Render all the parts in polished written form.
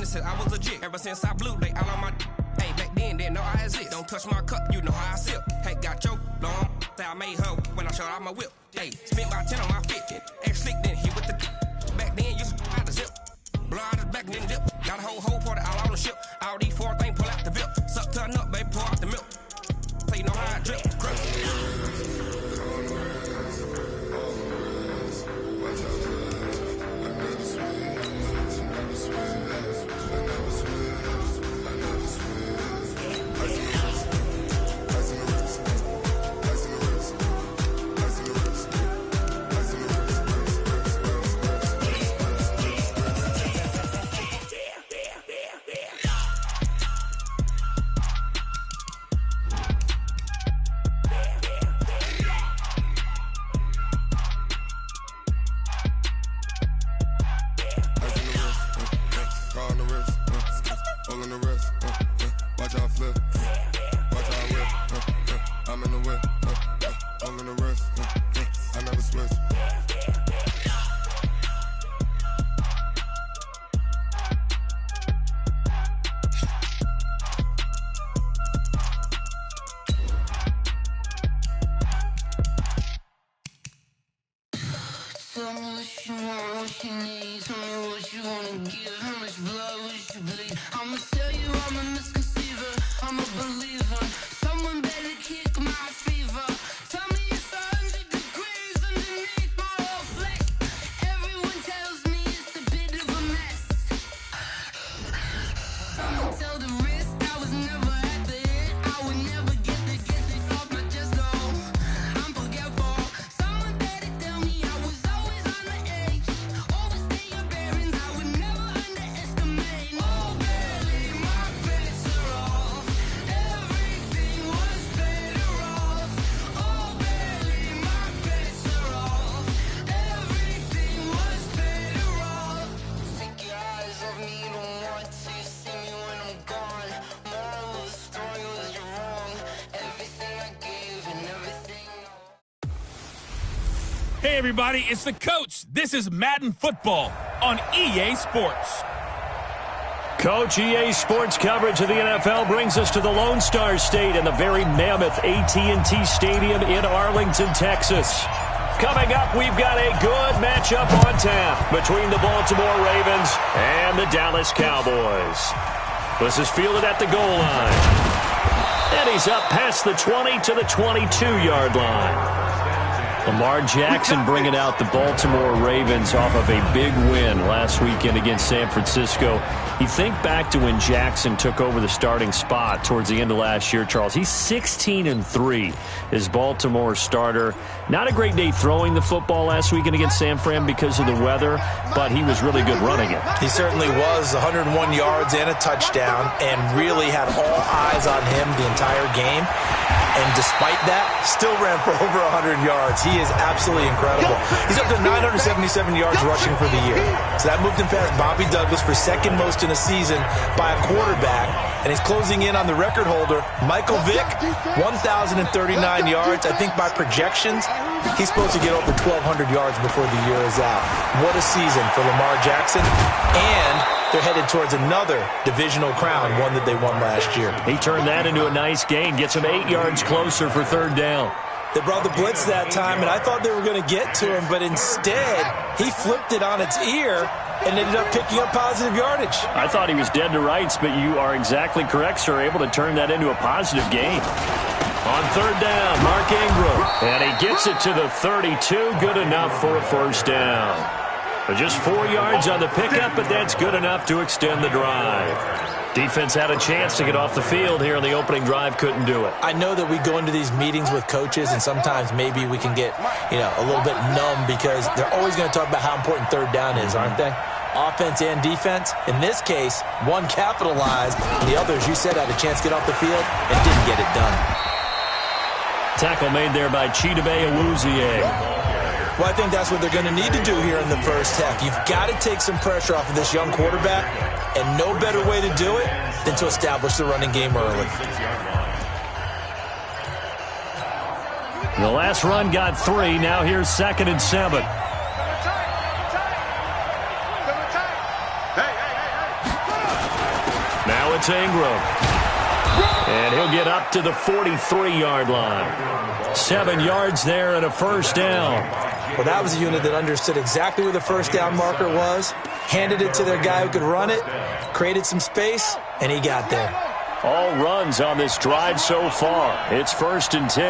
since I was a jit. Ever since I blew, they all on my hey, back then, didn't know I exist. Don't touch my cup, you know how I sip. Hey, got your long, say I made her when I showed out my whip. Hey, spent about 10 on my fit. Ex-slick, then hit with the back then, used to out the zip. Blow out his back, then dip. Got a whole party all on the ship. All these four things, pull out the VIP. Suck, turn up, baby, pour out the milk. So you know how I drip. Tell me what you want, what you need. Tell me what you wanna give. How much blood would you bleed? I'ma tell you I'm a misconceiver. I'm a believer. Someone better kick my fever. Tell me it's 100 degrees underneath my whole flesh. Everyone tells me it's a bit of a mess. Someone tell the risk I was never at the end. I would never get this off my chest. Oh, I'm forgetful. Someone better tell me I was always on the edge. Overstay your bearings, I would never underestimate. Oh, barely, my bets are off. Everything was better off. Oh, barely, my bets are off. Everything was better off. Take your eyes off me, don't want to see me when I'm gone. Moral of the story was you're wrong. Everything I gave and everything I... Hey, everybody, it's the coach. This is Madden Football on EA Sports. Coach, EA Sports coverage of the NFL brings us to the Lone Star State and the very mammoth AT&T Stadium in Arlington, Texas. Coming up, we've got a good matchup on tap between the Baltimore Ravens and the Dallas Cowboys. This is fielded at the goal line. And he's up past the 20 to the 22-yard line. Lamar Jackson bringing out the Baltimore Ravens off of a big win last weekend against San Francisco. You think back to when Jackson took over the starting spot towards the end of last year, Charles. He's 16-3 as Baltimore starter. Not a great day throwing the football last weekend against San Fran because of the weather, but he was really good running it. He certainly was. 101 yards and a touchdown, and really had all eyes on him the entire game. And despite that, still ran for over 100 yards. He is absolutely incredible. He's up to 977 yards rushing for the year. So that moved him past Bobby Douglas for second most in a season by a quarterback. And he's closing in on the record holder, Michael Vick, 1,039 yards. I think by projections, he's supposed to get over 1,200 yards before the year is out. What a season for Lamar Jackson. And they're headed towards another divisional crown, one that they won last year. He turned that into a nice gain, gets him 8 yards closer for third down. They brought the blitz that time, and I thought they were going to get to him, but instead, he flipped it on its ear and ended up picking up positive yardage. I thought he was dead to rights, but you are exactly correct, sir, able to turn that into a positive gain. On third down, Mark Ingram, and he gets it to the 32, good enough for a first down. But just 4 yards on the pickup, but that's good enough to extend the drive. Defense had a chance to get off the field here on the opening drive, couldn't do it. I know that we go into these meetings with coaches, and sometimes maybe we can get, a little bit numb because they're always going to talk about how important third down is, aren't they? Offense and defense. In this case, one capitalized, and the others, you said, had a chance to get off the field and didn't get it done. Tackle made there by Chidobe Awuzie. Well, I think that's what they're going to need to do here in the first half. You've got to take some pressure off of this young quarterback, and no better way to do it than to establish the running game early. The last run got 3. Now here's 2nd and 7. Now it's Ingram. And he'll get up to the 43-yard line. 7 yards there and a first down. Well, that was a unit that understood exactly where the first down marker was, handed it to their guy who could run it, created some space, and he got there. All runs on this drive so far. It's 1st and 10.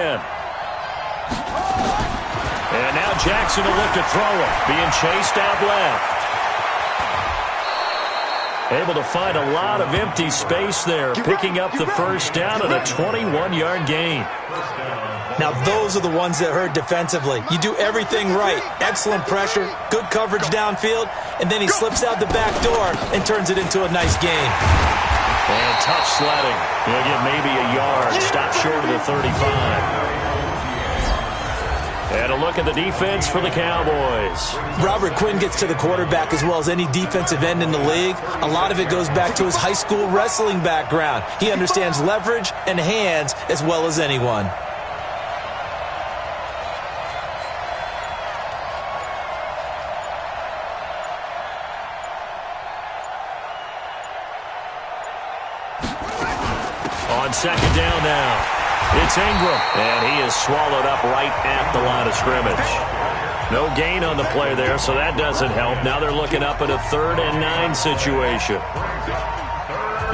And now Jackson will look to throw it, being chased out left. Able to find a lot of empty space there, picking up the first down and a 21-yard gain. Now, those are the ones that hurt defensively. You do everything right. Excellent pressure, good coverage downfield, and then he slips out the back door and turns it into a nice gain. And tough sledding. He'll get maybe a yard. Stop short of the 35. And a look at the defense for the Cowboys. Robert Quinn gets to the quarterback as well as any defensive end in the league. A lot of it goes back to his high school wrestling background. He understands leverage and hands as well as anyone. On 2nd down now. It's Ingram, and he is swallowed up right at the line of scrimmage. No gain on the play there, so that doesn't help. Now they're looking up at a 3rd and 9 situation.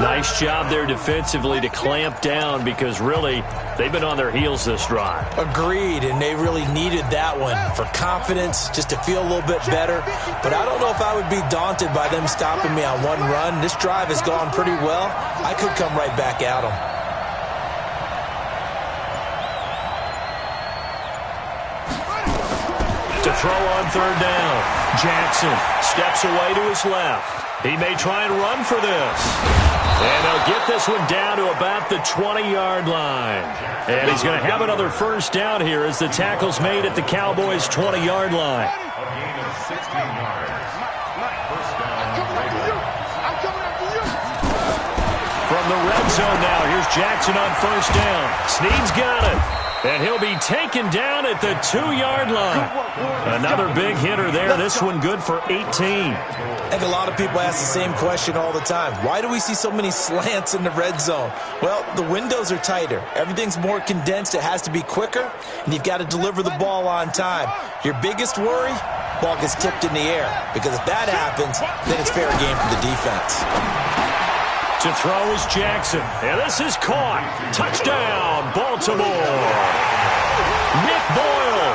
Nice job there defensively to clamp down because really they've been on their heels this drive. Agreed, and they really needed that one for confidence, just to feel a little bit better. But I don't know if I would be daunted by them stopping me on one run. This drive has gone pretty well. I could come right back at them. To throw on 3rd down. Jackson steps away to his left. He may try and run for this. And they'll get this one down to about the 20-yard line. And he's going to have another first down here as the tackle's made at the Cowboys' 20-yard line. From the red zone now, here's Jackson on 1st down. Snead's got it. And he'll be taken down at the 2-yard line. Another big hitter there. This one good for 18. I think a lot of people ask the same question all the time. Why do we see so many slants in the red zone? Well, the windows are tighter. Everything's more condensed. It has to be quicker, and you've got to deliver the ball on time. Your biggest worry? Ball gets tipped in the air. Because if that happens, then it's fair game for the defense. To throw is Jackson. And this is caught. Touchdown, Baltimore. Nick Boyle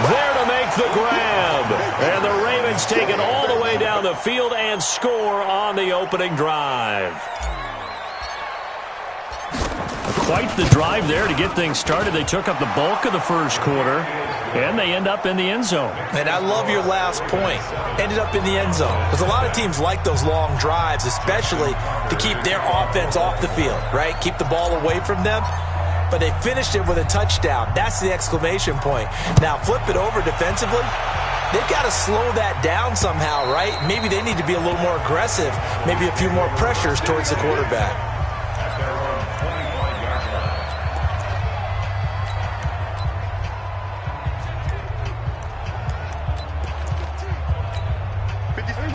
there to make the grab. And the Ravens take it all the way down the field and score on the opening drive. Quite the drive there to get things started. They took up the bulk of the first quarter, and they end up in the end zone. And I love your last point. Ended up in the end zone. Because a lot of teams like those long drives, especially to keep their offense off the field, right? Keep the ball away from them. But they finished it with a touchdown. That's the exclamation point. Now flip it over defensively. They've got to slow that down somehow, right? Maybe they need to be a little more aggressive. Maybe a few more pressures towards the quarterback.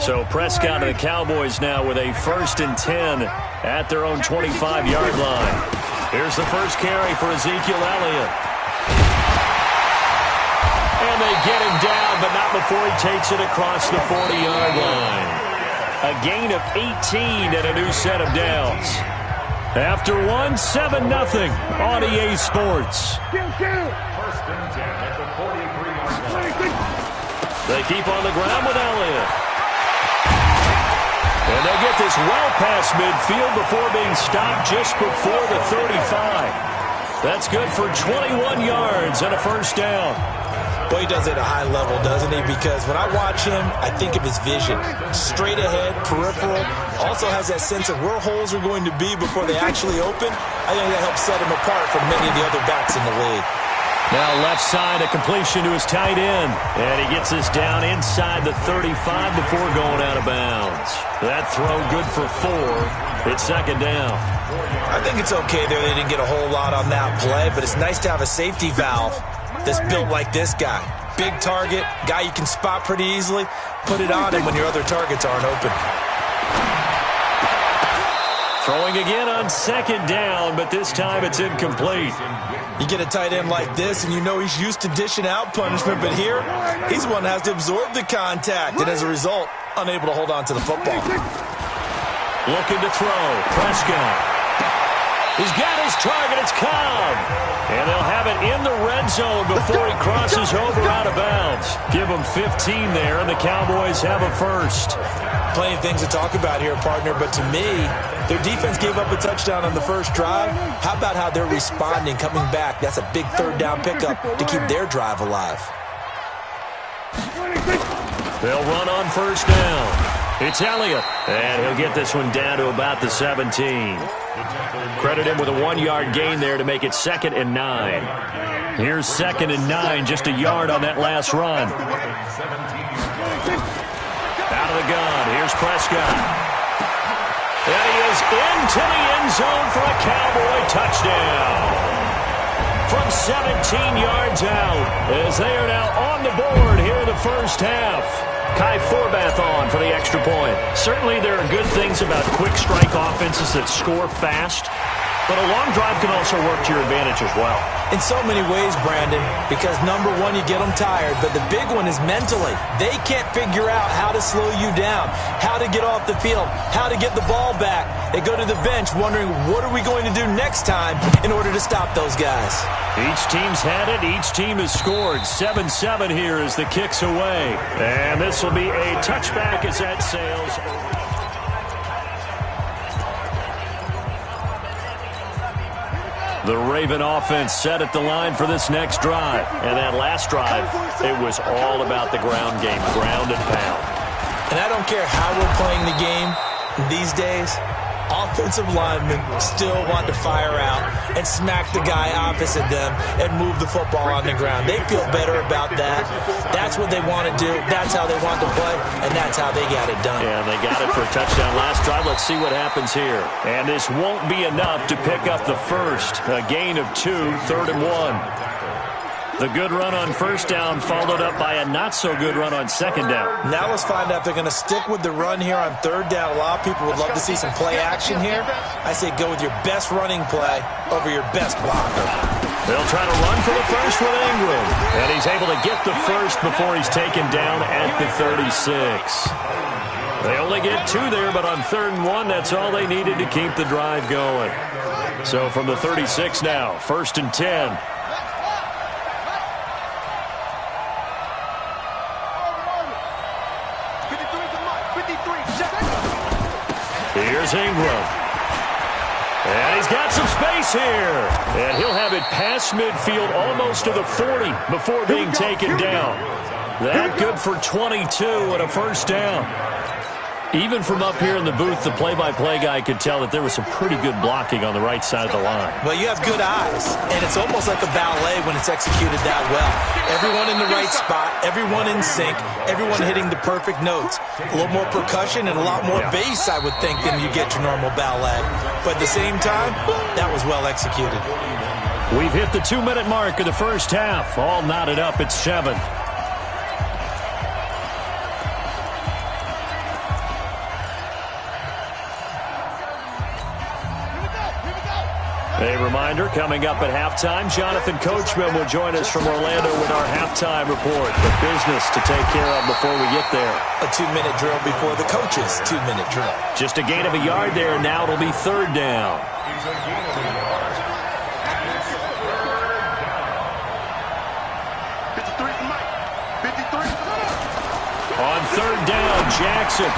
So Prescott and the Cowboys now with a 1st and 10 at their own 25-yard line. Here's the first carry for Ezekiel Elliott. And they get him down, but not before he takes it across the 40-yard line. A gain of 18 and a new set of downs. After one, 7-0 on EA Sports. They keep on the ground with Elliott. And they'll get this well past midfield before being stopped just before the 35. That's good for 21 yards and a first down. Well, he does it at a high level, doesn't he? Because when I watch him, I think of his vision. Straight ahead, peripheral. Also has that sense of where holes are going to be before they actually open. I think that helps set him apart from many of the other backs in the league. Now left side, a completion to his tight end. And he gets this down inside the 35 before going out of bounds. That throw good for 4. It's 2nd down. I think it's okay there. They didn't get a whole lot on that play, but it's nice to have a safety valve that's built like this guy. Big target, guy you can spot pretty easily. Put it on him when your other targets aren't open. Throwing again on second down, but this time it's incomplete. You get a tight end like this, and you know he's used to dishing out punishment, but here, he's the one that has to absorb the contact, and as a result, unable to hold on to the football. Looking to throw. Prescott. He's got his target. It's Cobb. And they'll have it in the red zone before he crosses over out of bounds. Give him 15 there, and the Cowboys have a first. Plenty of things to talk about here, partner, but to me, their defense gave up a touchdown on the first drive. How about how they're responding, coming back? That's a big third down pickup to keep their drive alive. They'll run on first down. It's Elliott, and he'll get this one down to about the 17. Credit him with a 1-yard gain there to make it 2nd and 9. Here's 2nd and 9, just a yard on that last run. Out of the gun, here's Prescott. And he is into the end zone for a Cowboy touchdown. From 17 yards out, as they are now on the board here in the first half. Kai Forbath on for the extra point. Certainly there are good things about quick strike offenses that score fast, but a long drive can also work to your advantage as well. In so many ways, Brandon, because number one, you get them tired, but the big one is mentally. They can't figure out how to slow you down, how to get off the field, how to get the ball back. They go to the bench wondering, what are we going to do next time in order to stop those guys? Each team's had it. Each team has scored. 7-7 here as the kick's away. And this will be a touchback as that sails. The Raven offense set at the line for this next drive. And that last drive, it was all about the ground game, ground and pound. And I don't care how we're playing the game these days, offensive linemen still want to fire out and smack the guy opposite them and move the football on the ground. They feel better about that. That's what they want to do. That's how they want to play, and that's how they got it done. Yeah, they got it for a touchdown last drive. Let's see what happens here. And this won't be enough to pick up the first. A gain of 2, 3rd and 1. The good run on first down followed up by a not-so-good run on second down. Now let's find out if they're going to stick with the run here on third down. A lot of people would love to see some play action here. I say go with your best running play over your best blocker. They'll try to run for the first with Ingram. And he's able to get the first before he's taken down at the 36. They only get 2 there, but on 3rd and 1, that's all they needed to keep the drive going. So from the 36 now, 1st and 10. Here's Ingram. And he's got some space here. And he'll have it past midfield almost to the 40 before being taken down. That good for 22 and a first down. Even from up here in the booth, the play-by-play guy could tell that there was some pretty good blocking on the right side of the line. Well, you have good eyes, and it's almost like a ballet when it's executed that well. Everyone in the right spot, everyone in sync, everyone hitting the perfect notes. A little more percussion and a lot more bass, I would think, than you get your normal ballet. But at the same time, that was well executed. We've hit the 2-minute mark of the first half. All knotted up at 7. A reminder, coming up at halftime, Jonathan Coachman will join us from Orlando with our halftime report. The business to take care of before we get there. A 2-minute drill before the coach's 2-minute drill. Just a gain of a yard there, and now it'll be 3rd down. On 3rd down, Jackson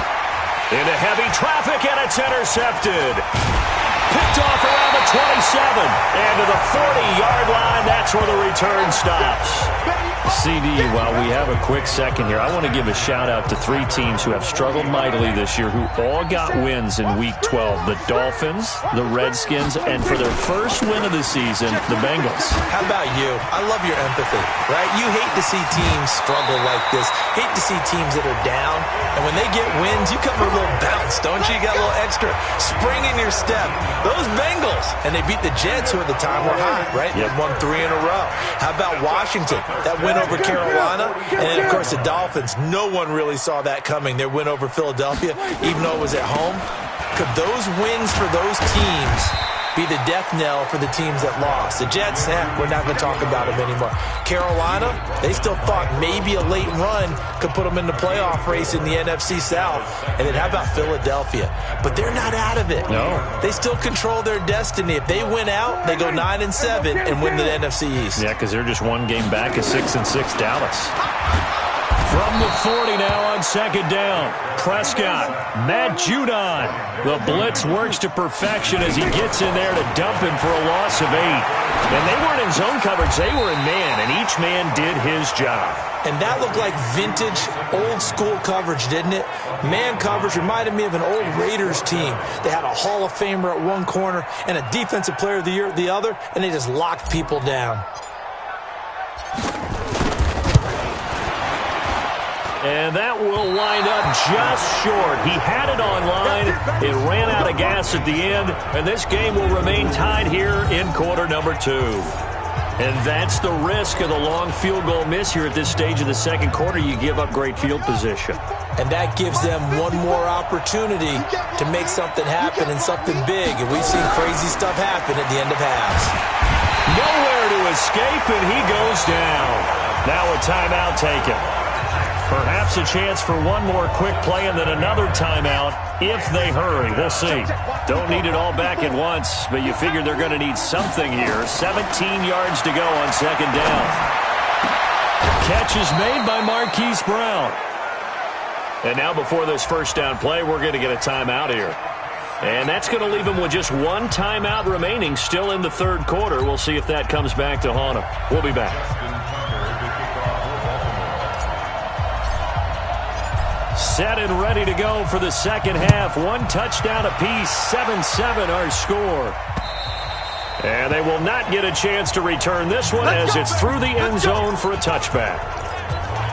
into heavy traffic, and it's intercepted. Picked off around the 27, and to the 40-yard line, that's where the return stops. CD, while we have a quick second here, I want to give a shout-out to 3 teams who have struggled mightily this year, who all got wins in Week 12. The Dolphins, the Redskins, and for their first win of the season, the Bengals. How about you? I love your empathy, right? You hate to see teams struggle like this. Hate to see teams that are down. And when they get wins, you come with a little bounce, don't you? You got a little extra spring in your step. Those Bengals, and they beat the Jets, who at the time were hot, right? They won 3 in a row. How about Washington? That win over Carolina. And then, of course, the Dolphins. No one really saw that coming. Their win over Philadelphia, even though it was at home. Could those wins for those teams be the death knell for the teams that lost? The Jets, we're not going to talk about them anymore. Carolina, they still thought maybe a late run could put them in the playoff race in the NFC South. And then how about Philadelphia? But they're not out of it. No. They still control their destiny. If they win out, they go 9-7 and win the NFC East. Yeah, because they're just one game back of 6-6 Dallas. From the 40 now on second down. Prescott, Matt Judon. The blitz works to perfection as he gets in there to dump him for a loss of 8. And they weren't in zone coverage. They were in man, and each man did his job. And that looked like vintage, old-school coverage, didn't it? Man coverage reminded me of an old Raiders team. They had a Hall of Famer at one corner and a Defensive Player of the Year at the other, and they just locked people down. And that will wind up just short. He had it on line. It ran out of gas at the end, and this game will remain tied here in quarter number 2. And that's the risk of the long field goal miss here at this stage of the second quarter. You give up great field position. And that gives them one more opportunity to make something happen and something big. And we've seen crazy stuff happen at the end of halves. Nowhere to escape, and he goes down. Now a timeout taken. Perhaps a chance for one more quick play and then another timeout if they hurry. We'll see. Don't need it all back at once, but you figure they're going to need something here. 17 yards to go on second down. Catch is made by Marquise Brown. And now before this first down play, we're going to get a timeout here. And that's going to leave them with just one timeout remaining still in the third quarter. We'll see if that comes back to haunt them. We'll be back. Set and ready to go for the second half. One touchdown apiece, 7-7 our score. And they will not get a chance to return this one as it's through the end zone for a touchback.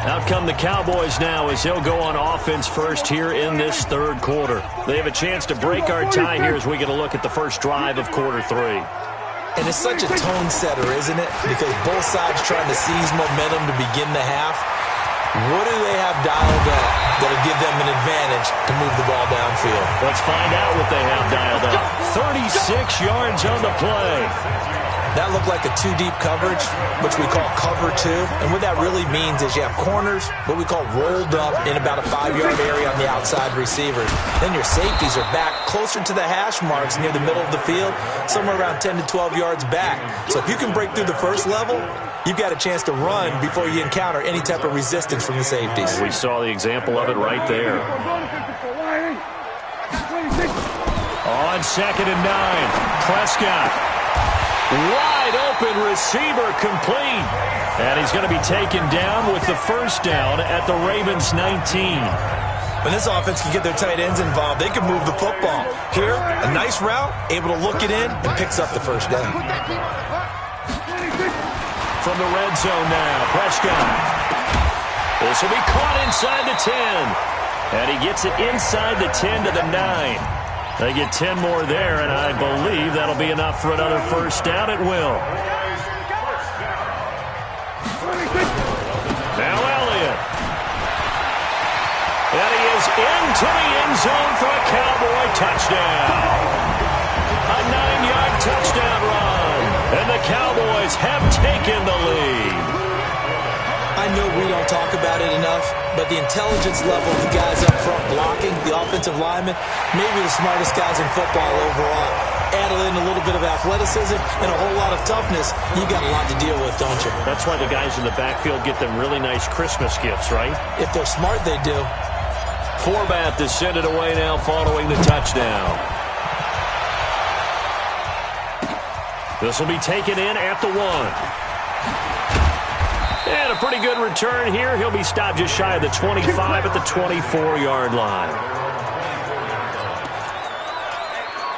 Out come the Cowboys now as they'll go on offense first here in this third quarter. They have a chance to break our tie here as we get a look at the first drive of quarter 3. And it's such a tone setter, isn't it? Because both sides trying to seize momentum to begin the half. What do they have dialed up that'll give them an advantage to move the ball downfield? Let's find out what they have dialed up. 36 yards on the play. That looked like a 2-deep coverage, which we call cover 2. And what that really means is you have corners, what we call rolled up in about a 5-yard area on the outside receivers. Then your safeties are back closer to the hash marks near the middle of the field, somewhere around 10 to 12 yards back. So if you can break through the first level, you've got a chance to run before you encounter any type of resistance from the safeties. We saw the example of it right there. On second and 9, Prescott. Wide open receiver complete. And he's going to be taken down with the first down at the Ravens 19. When this offense can get their tight ends involved, they can move the football. Here, a nice route, able to look it in, and picks up the first down. From the red zone now, Prescott. This will be caught inside the 10. And he gets it inside the 10 to the 9. They get 10 more there, and I believe that'll be enough for another first down. It will. Now Elliott. And he is into the end zone for a Cowboy touchdown. A 9-yard touchdown run. And the Cowboys have taken the lead. I know we don't talk about it enough, but the intelligence level of the guys up front blocking, the offensive linemen, maybe the smartest guys in football overall. Add in a little bit of athleticism and a whole lot of toughness, you got a lot to deal with, don't you? That's why the guys in the backfield get them really nice Christmas gifts, right? If they're smart, they do. Forbath to send it away now following the touchdown. This will be taken in at the 1. And a pretty good return here. He'll be stopped just shy of the 25 at the 24-yard line.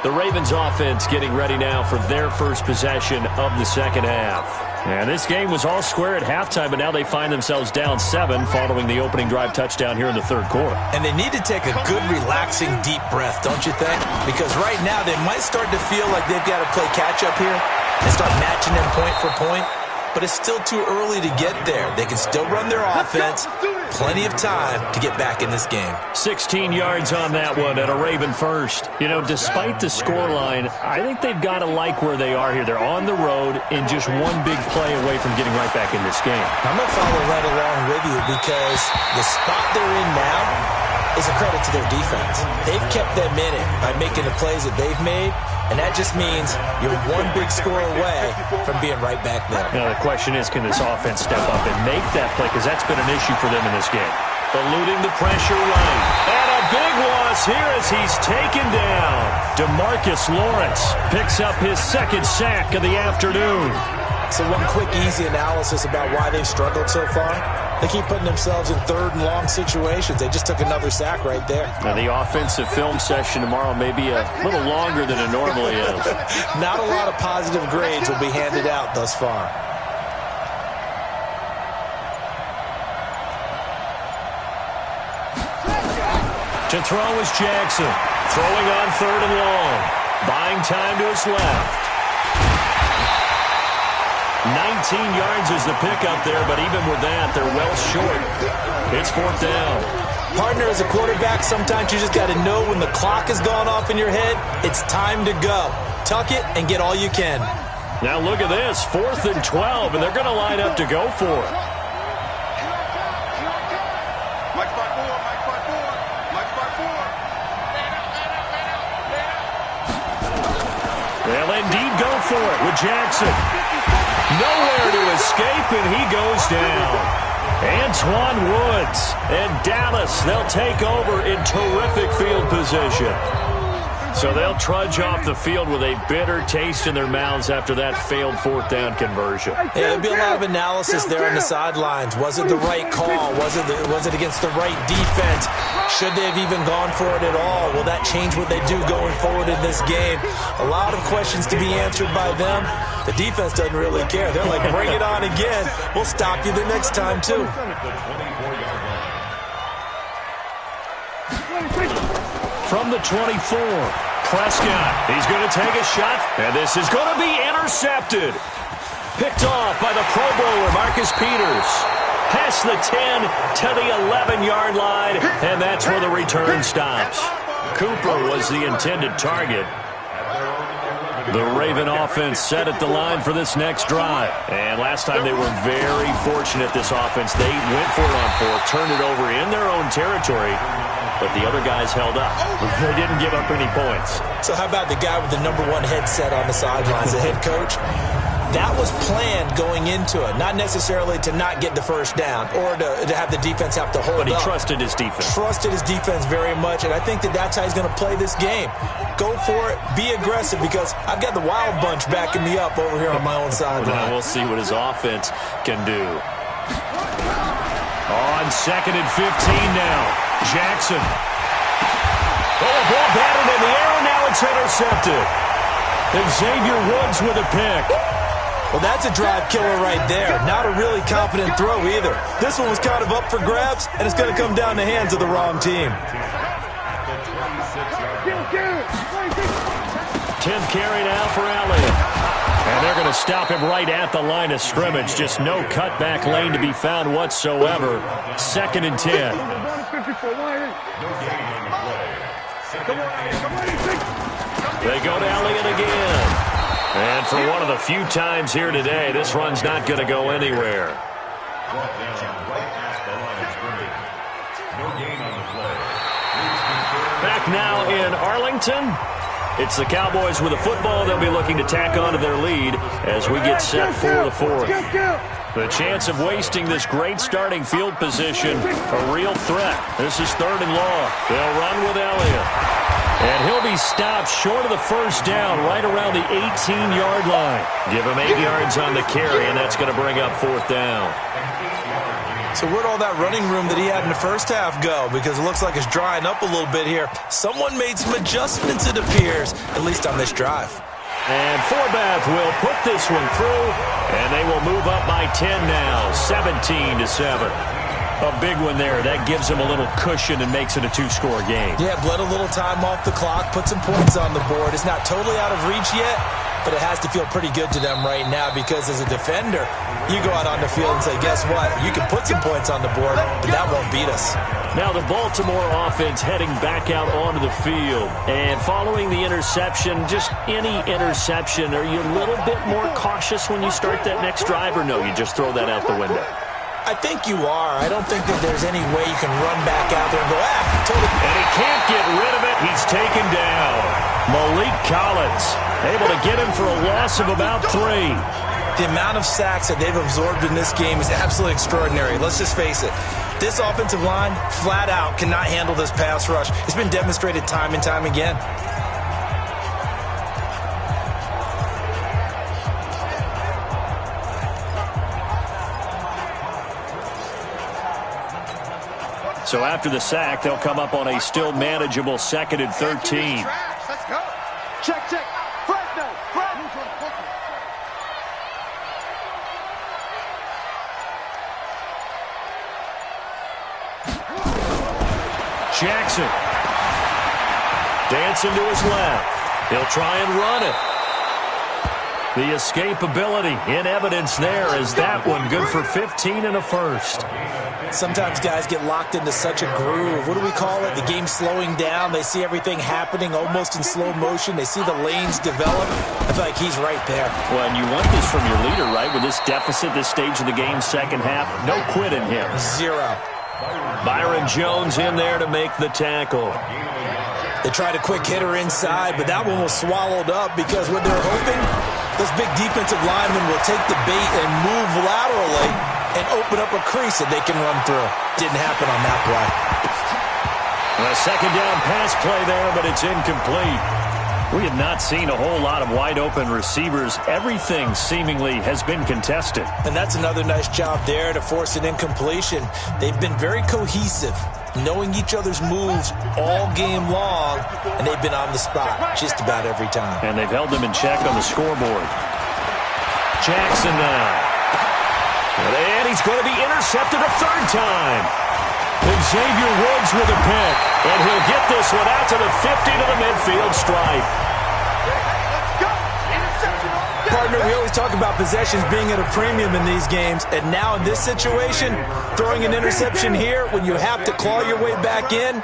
The Ravens offense getting ready now for their first possession of the second half. And this game was all square at halftime, but now they find themselves down 7 following the opening drive touchdown here in the third quarter. And they need to take a good, relaxing, deep breath, don't you think? Because right now they might start to feel like they've got to play catch-up here and start matching them point for point. But it's still too early to get there. They can still run their offense, plenty of time to get back in this game. 16 yards on that one and a Raven first. You know, despite the scoreline, I think they've got to like where they are here. They're on the road and just one big play away from getting right back in this game. I'm going to follow right along with you because the spot they're in now is a credit to their defense. They've kept them in it by making the plays that they've made, and that just means you're one big score away from being right back there. Now, the question is, can this offense step up and make that play? Because that's been an issue for them in this game. Eluding the pressure right. And a big loss here as he's taken down. DeMarcus Lawrence picks up his second sack of the afternoon. So one quick, easy analysis about why they've struggled so far. They keep putting themselves in third and long situations. They just took another sack right there. Now, the offensive film session tomorrow may be a little longer than it normally is. Not a lot of positive grades will be handed out thus far. To throw is Jackson. Throwing on third and long. Buying time to his left. 19 yards is the pickup there, but even with that, they're well short. It's fourth down. Partner, as a quarterback, sometimes you just got to know when the clock has gone off in your head, it's time to go. Tuck it and get all you can. Now look at this, 4th and 12, and they're going to line up to go for it. They'll indeed go for it with Jackson. Nowhere to escape, and he goes down. Antoine Woods and Dallas, they'll take over in terrific field position. So they'll trudge off the field with a bitter taste in their mouths after that failed fourth down conversion. Yeah, there'll be a lot of analysis there on the sidelines. Was it the right call? Was it against the right defense? Should they have even gone for it at all? Will that change what they do going forward in this game? A lot of questions to be answered by them. The defense doesn't really care. They're like, bring it on again. We'll stop you the next time, too. From the 24, Prescott. He's going to take a shot, and this is going to be intercepted. Picked off by the Pro Bowler, Marcus Peters. Past the 10 to the 11-yard line, and that's where the return stops. Cooper was the intended target. The Raven offense set at the line for this next drive. And last time they were very fortunate, this offense. They went for it on fourth, turned it over in their own territory, but the other guys held up. They didn't give up any points. So how about the guy with the #1 headset on the sidelines, the head coach? That was planned going into it, not necessarily to not get the first down or to have the defense have to hold up. But he trusted his defense. Trusted his defense very much, and I think that's how he's going to play this game. Go for it, be aggressive, because I've got the wild bunch backing me up over here on my own sideline. Now we'll see what his offense can do. On 2nd and 15 now, Jackson. Oh, a ball batted in the air, and now it's intercepted. And Xavier Woods with a pick. Well, that's a drive killer right there. Not a really confident throw either. This one was kind of up for grabs, and it's going to come down the hands of the wrong team. 10th carry now for Elliott. And they're going to stop him right at the line of scrimmage. Just no cutback lane to be found whatsoever. 2nd and 10. They go to Elliott again. And for one of the few times here today, this run's not going to go anywhere. Back now in Arlington. It's the Cowboys with a football. They'll be looking to tack on to their lead as we get set for the fourth. The chance of wasting this great starting field position, a real threat. This is 3rd and long. They'll run with Elliott. And he'll be stopped short of the first down right around the 18-yard line. Give him 8 yards on the carry, and that's going to bring up 4th down. So where'd all that running room that he had in the first half go? Because it looks like it's drying up a little bit here. Someone made some adjustments, it appears, at least on this drive. And Forbath will put this one through, and they will move up by 10 now, 17-7. A big one there. That gives them a little cushion and makes it a 2-score game. Yeah, bled a little time off the clock, put some points on the board. It's not totally out of reach yet, but it has to feel pretty good to them right now because as a defender, you go out on the field and say, guess what? You can put some points on the board, but that won't beat us. Now the Baltimore offense heading back out onto the field. And following the interception, just any interception, are you a little bit more cautious when you start that next drive, or no, you just throw that out the window? I think you are. I don't think that there's any way you can run back out there and go, totally. And he can't get rid of it. He's taken down. Malik Collins able to get him for a loss of about 3. The amount of sacks that they've absorbed in this game is absolutely extraordinary. Let's just face it. This offensive line, flat out, cannot handle this pass rush. It's been demonstrated time and time again. So after the sack, they'll come up on a still manageable 2nd and 13. Let's go. Check. Fresno. Jackson. Dancing to his left. He'll try and run it. The escapability in evidence there as that one good for 15 and a first. Sometimes guys get locked into such a groove. What do we call it? The game slowing down. They see everything happening almost in slow motion. They see the lanes develop. I feel like he's right there. Well, and you want this from your leader, right? With this deficit, this stage of the game, second half, no quit in him. 0. Byron Jones in there to make the tackle. They tried a quick hitter inside, but that one was swallowed up because what they're hoping, those big defensive linemen will take the bait and move laterally and open up a crease that they can run through. Didn't happen on that play. A second down pass play there, but it's incomplete. We have not seen a whole lot of wide-open receivers. Everything seemingly has been contested. And that's another nice job there to force an incompletion. They've been very cohesive, knowing each other's moves all game long, and they've been on the spot just about every time. And they've held them in check on the scoreboard. Jackson now. And he's going to be intercepted a third time. And Xavier Woods with a pick. And he'll get this one out to the 50 to the midfield stripe. Partner, we always talk about possessions being at a premium in these games. And now in this situation, throwing an interception here when you have to claw your way back in,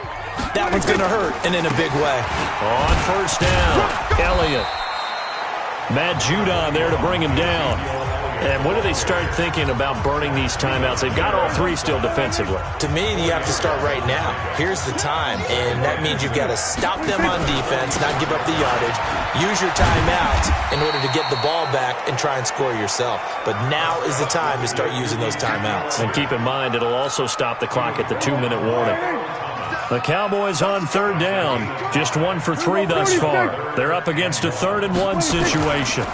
that one's going to hurt, and in a big way. On first down, Elliott. Matt Judon there to bring him down. And when do they start thinking about burning these timeouts? They've got all 3 still defensively. To me, you have to start right now. Here's the time, and that means you've got to stop them on defense, not give up the yardage, use your timeouts in order to get the ball back and try and score yourself. But now is the time to start using those timeouts. And keep in mind, it'll also stop the clock at the 2-minute warning. The Cowboys on third down, just 1 for 3 thus far. They're up against a 3rd and 1 situation.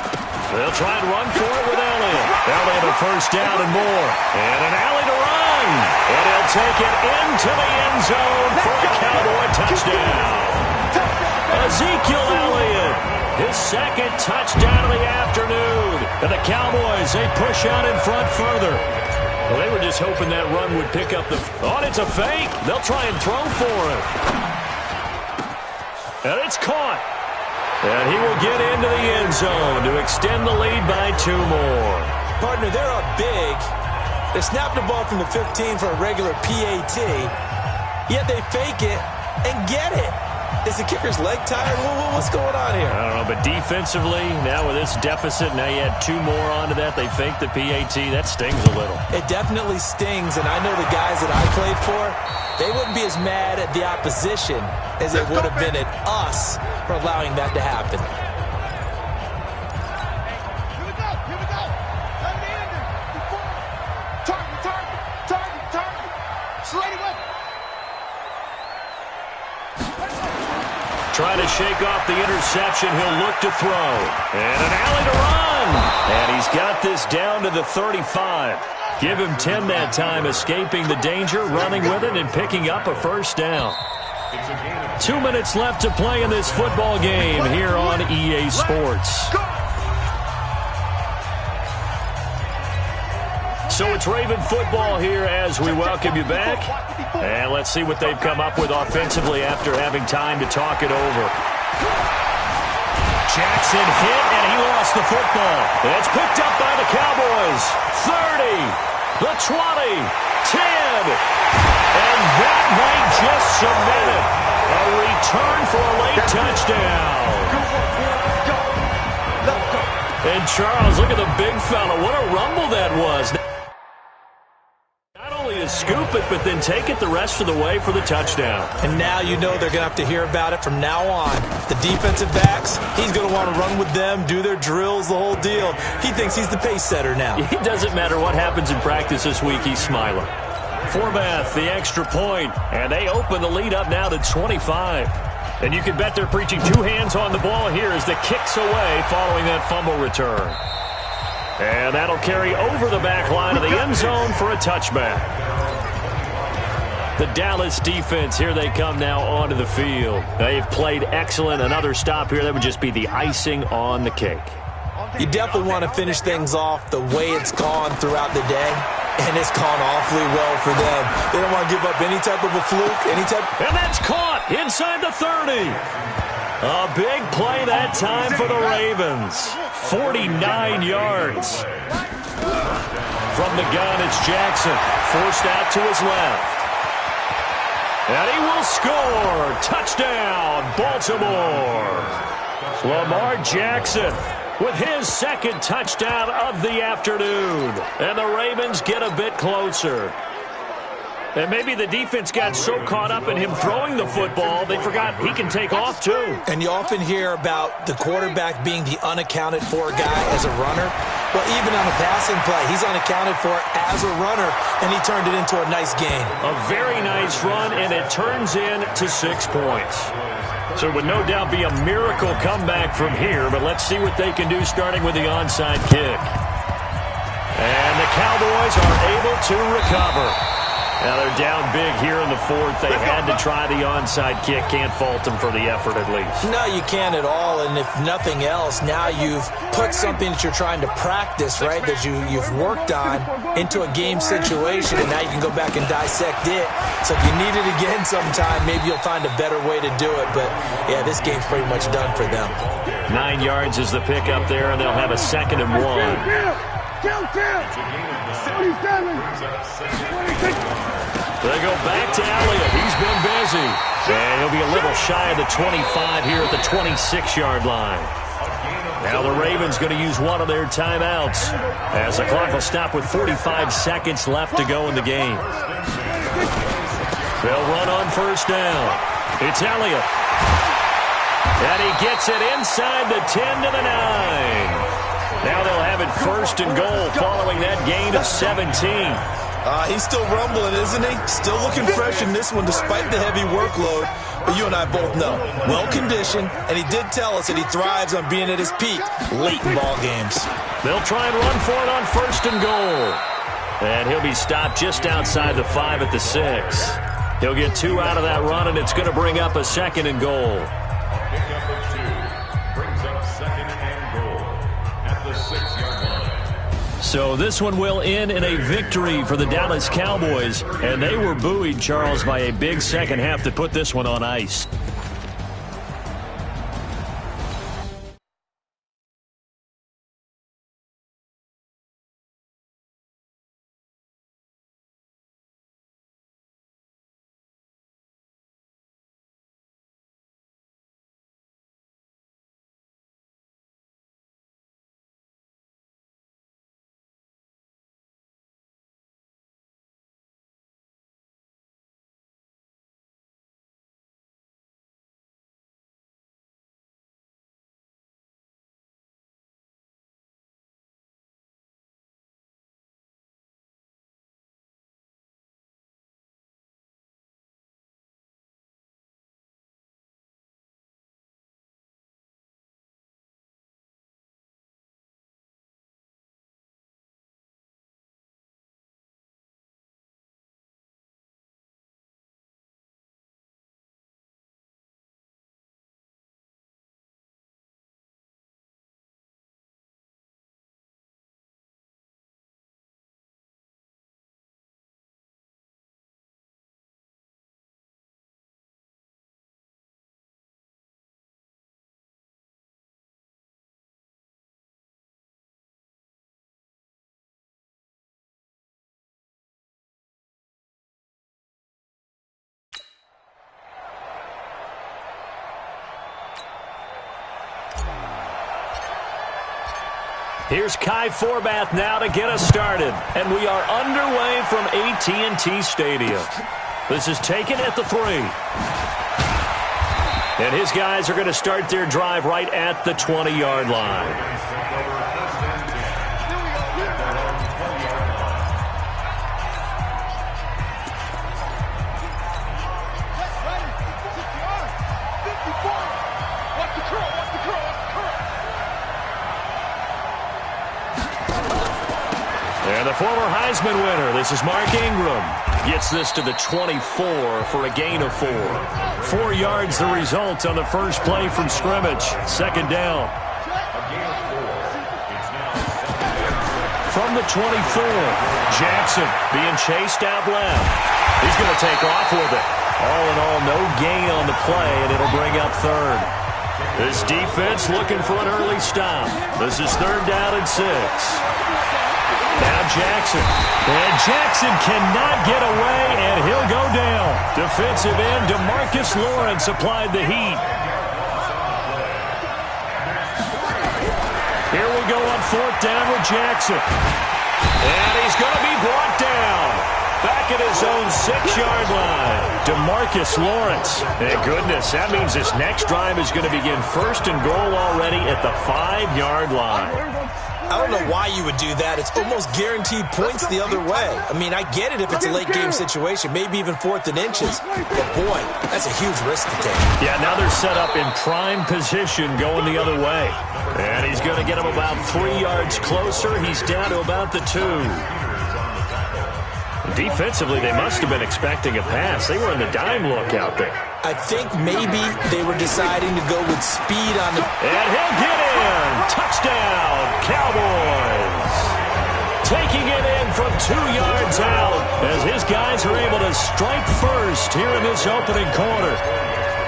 They'll try and run for it with Elliott. Elliott a first down and more. And an alley to run. And he'll take it into the end zone for a Cowboy touchdown. Ezekiel Elliott, his 2nd touchdown of the afternoon. And the Cowboys, they push out in front further. Well, they were just hoping that run would pick up the... Oh, it's a fake. They'll try and throw for it. And it's caught. And he will get into the end zone to extend the lead by 2 more. Partner, they're up big. They snap the ball from the 15 for a regular PAT, yet they fake it and get it. Is the kicker's leg tired? What's going on here? I don't know, but defensively, now with this deficit, now you add 2 more onto that. They fake the PAT. That stings a little. It definitely stings, and I know the guys that I played for, they wouldn't be as mad at the opposition as they would have been at us for allowing that to happen. Here we go. Let me in there. Target. Slade with. Trying to shake off the interception. He'll look to throw. And an alley to run. And he's got this down to the 35. Give him 10 that time, escaping the danger, running with it, and picking up a first down. 2 minutes left to play in this football game here on EA Sports. So it's Raven football here as we welcome you back. And let's see what they've come up with offensively after having time to talk it over. Jackson hit, and he lost the football. It's picked up by the Cowboys. 30, the 20, 10, and that might just cement it. A return for a late touchdown. And Charles, look at the big fella. What a rumble that was. Not only to scoop it, but then take it the rest of the way for the touchdown. And now you know they're going to have to hear about it from now on. The defensive backs, he's going to want to run with them, do their drills, the whole deal. He thinks he's the pace setter now. It doesn't matter what happens in practice this week, he's smiling. Forbath, the extra point, and they open the lead up now to 25. And you can bet they're preaching two hands on the ball here as the kick's away following that fumble return. And that'll carry over the back line of the end zone for a touchback. The Dallas defense, here they come now onto the field. They've played excellent. Another stop here, that would just be the icing on the cake. You definitely want to finish things off the way it's gone throughout the day, and it's gone awfully well for them. They don't want to give up any type of a fluke, And that's caught inside the 30. A big play that time for the Ravens. 49 yards. From the gun, it's Jackson. Forced out to his left. And he will score. Touchdown, Baltimore. Lamar Jackson with his second touchdown of the afternoon. And the Ravens get a bit closer. And maybe the defense got so caught up in him throwing the football, they forgot he can take off too. And you often hear about the quarterback being the unaccounted for guy as a runner. Well, even on a passing play, he's unaccounted for as a runner, and he turned it into a nice gain. A very nice run, and it turns into 6 points. So it would no doubt be a miracle comeback from here, but let's see what they can do starting with the onside kick. And the Cowboys are able to recover. Now they're down big here in the fourth. They had to try the onside kick. Can't fault them for the effort at least. No, you can't at all. And if nothing else, now you've put something that you're trying to practice, right, that you've worked on into a game situation, and now you can go back and dissect it. So if you need it again sometime, maybe you'll find a better way to do it. But, yeah, this game's pretty much done for them. 9 yards is the pickup there, and they'll have a 2nd and 1. They go back to Elliott. He's been busy. And he'll be a little shy of the 25 here at the 26-yard line. Now the Ravens going to use one of their timeouts as the clock will stop with 45 seconds left to go in the game. They'll run on first down. It's Elliott. And he gets it inside the 10 to the 9. Now they'll have it 1st and goal following that gain of 17. He's still rumbling, isn't he? Still looking fresh in this one despite the heavy workload. But you and I both know, well-conditioned, and he did tell us that he thrives on being at his peak late in ball games. They'll try and run for it on 1st and goal. And he'll be stopped just outside the 5 at the 6. He'll get 2 out of that run, and it's going to bring up a 2nd and goal. So this one will end in a victory for the Dallas Cowboys. And they were buoyed, Charles, by a big second half to put this one on ice. Here's Kai Forbath now to get us started. And we are underway from AT&T Stadium. This is taken at the 3. And his guys are going to start their drive right at the 20-yard line. And the former Heisman winner, this is Mark Ingram, gets this to the 24 for a gain of 4. 4 yards the result on the first play from scrimmage. Second down. From the 24, Jackson being chased out left. He's going to take off with it. All in all, no gain on the play, and it'll bring up third. This defense looking for an early stop. This is 3rd down and 6. Now Jackson. And Jackson cannot get away, and he'll go down. Defensive end DeMarcus Lawrence applied the heat. Here we go on 4th down with Jackson. And he's going to be brought down. Back at his own 6-yard line. DeMarcus Lawrence. And goodness, that means this next drive is going to begin 1st and goal already at the 5-yard line. I don't know why you would do that. It's almost guaranteed points the other way. I mean, I get it if it's a late-game situation, maybe even 4th and inches. But, boy, that's a huge risk to take. Yeah, now they're set up in prime position going the other way. And he's going to get him about 3 yards closer. He's down to about the 2. Defensively, they must have been expecting a pass. They were in the dime look out there. I think maybe they were deciding to go with speed on the... And he'll get in! Touchdown, Cowboys! Taking it in from 2 yards out as his guys are able to strike first here in this opening quarter.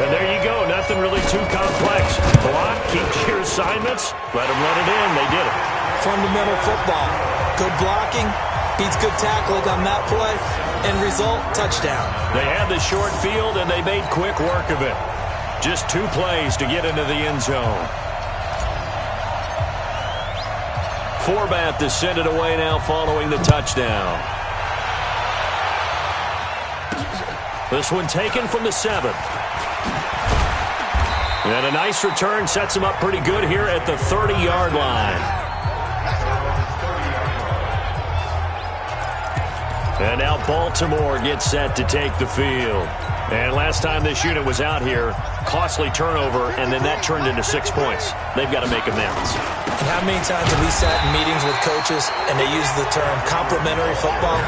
And there you go, nothing really too complex. Block, keep your assignments, let them run it in. They did it. Fundamental football. Good blocking. Beats good tackling on that play, and result, touchdown. They had the short field, and they made quick work of it. Just 2 plays to get into the end zone. Forbath descended away now following the touchdown. This one taken from the 7. And a nice return sets him up pretty good here at the 30-yard line. And now Baltimore gets set to take the field. And last time this unit was out here, costly turnover, and then that turned into 6 points. They've got to make amends. And how many times have we sat in meetings with coaches and they use the term complementary football?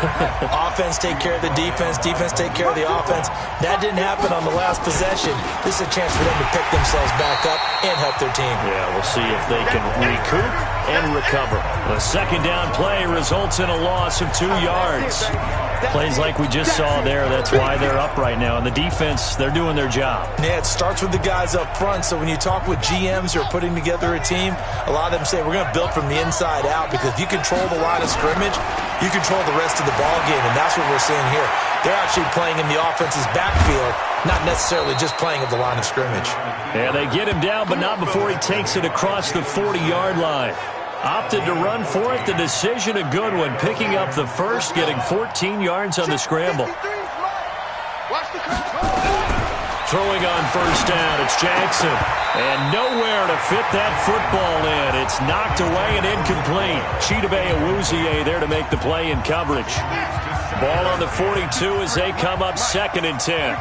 Offense take care of the defense, defense take care of the offense. That didn't happen on the last possession. This is a chance for them to pick themselves back up and help their team. Yeah, we'll see if they can recoup and recover. The 2nd down play results in a loss of 2 yards. Plays like we just saw there, that's why they're up right now. And the defense, they're doing their job. Yeah, it starts with the guys up front. So when you talk with GMs who are putting together a team, a lot of them say we're going to build from the inside out, because if you control the line of scrimmage, you control the rest of the ball game, and that's what we're seeing here. They're actually playing in the offense's backfield, not necessarily just playing at the line of scrimmage. Yeah, they get him down, but not before he takes it across the 40-yard line. Opted to run for it. The decision a good one. Picking up the first, getting 14 yards on the scramble. Throwing on 1st down, it's Jackson. And nowhere to fit that football in. It's knocked away and incomplete. Chidobe Awuzie there to make the play in coverage. Ball on the 42 as they come up 2nd and 10.